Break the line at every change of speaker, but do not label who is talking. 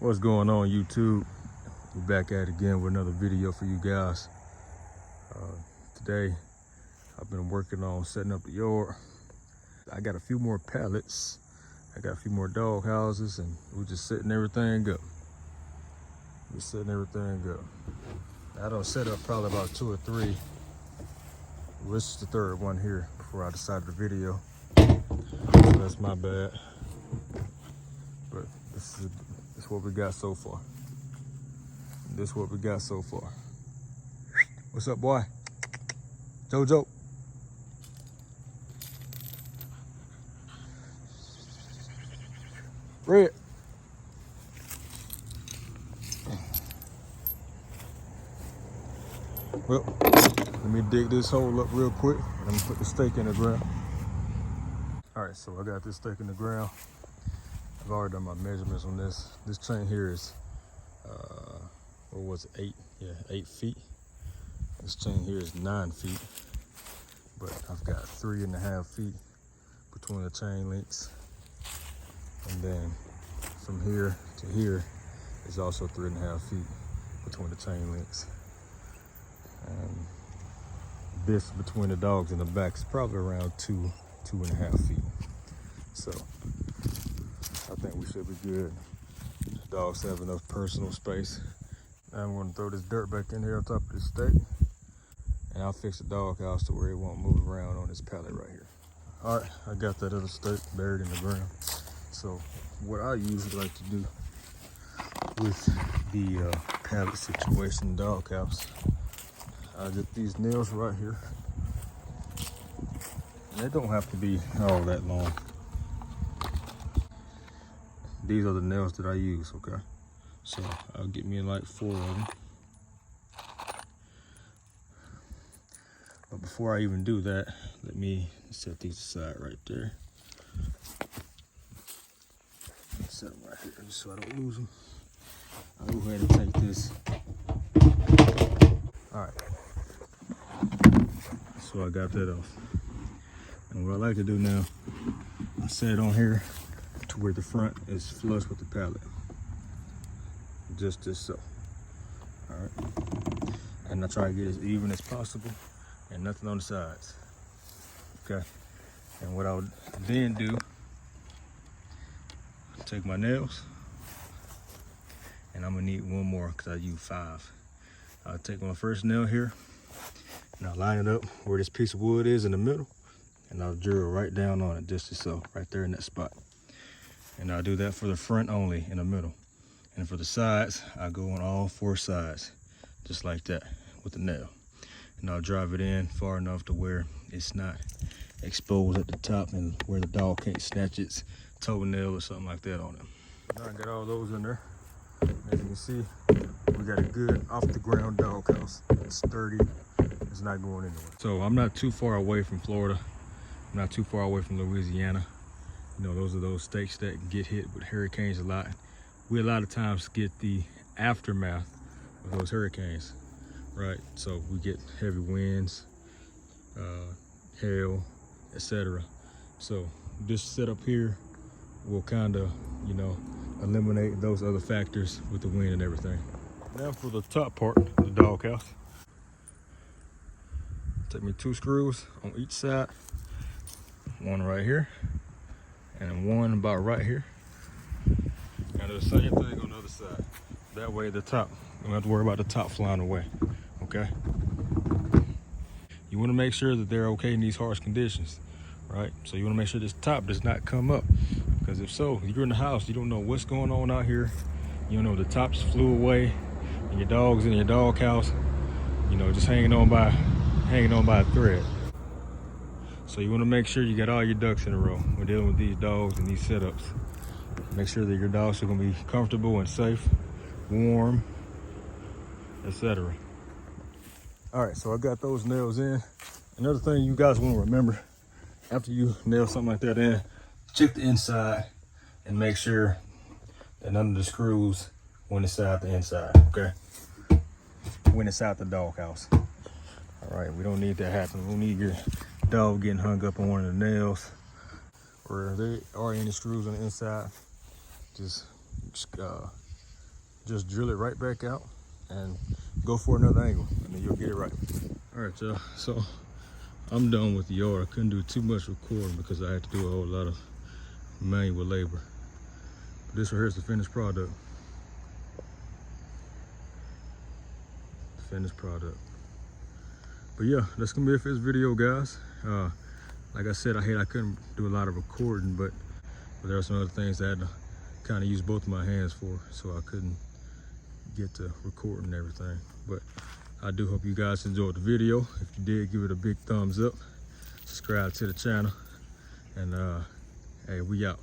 What's going on, YouTube? We're back at it again with another video for you guys. Today I've been working on setting up the yard. I got a few more pallets, I got a few more dog houses, and we're just setting everything up. I done set up probably about 2 or 3. This is the third one here before I decided the video. So that's my bad. But this is what we got so far. What's up, boy? Jojo. Red. Well, let me dig this hole up real quick. I'm gonna put the stake in the ground. All right, so I got this stake in the ground. I've already done my measurements on this. This chain here is, what was it, 8? Yeah, 8 feet. This chain here is 9 feet, but I've got 3.5 feet between the chain links. And then from here to here is also 3.5 feet between the chain links. And this between the dogs and the back is probably around 2.5 feet. So I think we should be good. The dogs have enough personal space. Now I'm gonna throw this dirt back in here on top of this stake, and I'll fix the dog house to where it won't move around on this pallet right here. All right, I got that other stake buried in the ground. So what I usually like to do with the pallet situation, dog house, I get these nails right here. And they don't have to be all that long. These are the nails that I use, okay? So I'll get me like 4 of them. But before I even do that, let me set these aside right there. Set them right here just so I don't lose them. I'll go ahead and take this. All right. So I got that off. And what I like to do now, I set it on here to where the front is flush with the pallet. Just so. All right. And I try to get as even as possible and nothing on the sides. Okay. And what I would then do, take my nails, and I'm gonna need one more because I use 5. I'll take my first nail here and I'll line it up where this piece of wood is in the middle, and I'll drill right down on it just so, right there in that spot. And I'll do that for the front only in the middle. And for the sides, I go on all 4 sides, just like that with the nail. And I'll drive it in far enough to where it's not exposed at the top and where the dog can't snatch its toenail or something like that on it. Now I got all those in there. As you can see, we got a good off the ground dog house. It's sturdy, it's not going anywhere. So I'm not too far away from Florida. I'm not too far away from Louisiana. You know, those are those states that get hit with hurricanes a lot. We a lot of times get the aftermath of those hurricanes, right? So we get heavy winds, hail, etc. So this setup here will kind of, you know, eliminate those other factors with the wind and everything. Now for the top part of the dog house. Take me 2 screws on each side, one right here and one about right here. And do the same thing on the other side. That way the top, you don't have to worry about the top flying away, okay? You wanna make sure that they're okay in these harsh conditions, right? So you wanna make sure this top does not come up, because if so, you're in the house, you don't know what's going on out here. You don't know the tops flew away and your dog's in your dog house, you know, just hanging on by a thread. So you wanna make sure you got all your ducks in a row when dealing with these dogs and these setups. Make sure that your dogs are gonna be comfortable and safe, warm, etc. All right, so I got those nails in. Another thing you guys wanna remember, after you nail something like that in, check the inside and make sure that none of the screws went inside the inside, okay? Went inside the dog house. All right, we don't need that happening. We don't need your dog getting hung up on one of the nails, or there are any screws on the inside. Just just drill it right back out and go for another angle, and then you'll get it right. All right, y'all, so I'm done with the yard. I couldn't do too much recording because I had to do a whole lot of manual labor. But this right here is the finished product. Finished product. But yeah, that's gonna be it for this video, guys. Like I said, I couldn't do a lot of recording, but there are some other things I had to kind of use both of my hands for, so I couldn't get to recording and everything. But I do hope you guys enjoyed the video. If you did, give it a big thumbs up, subscribe to the channel, and hey, we out.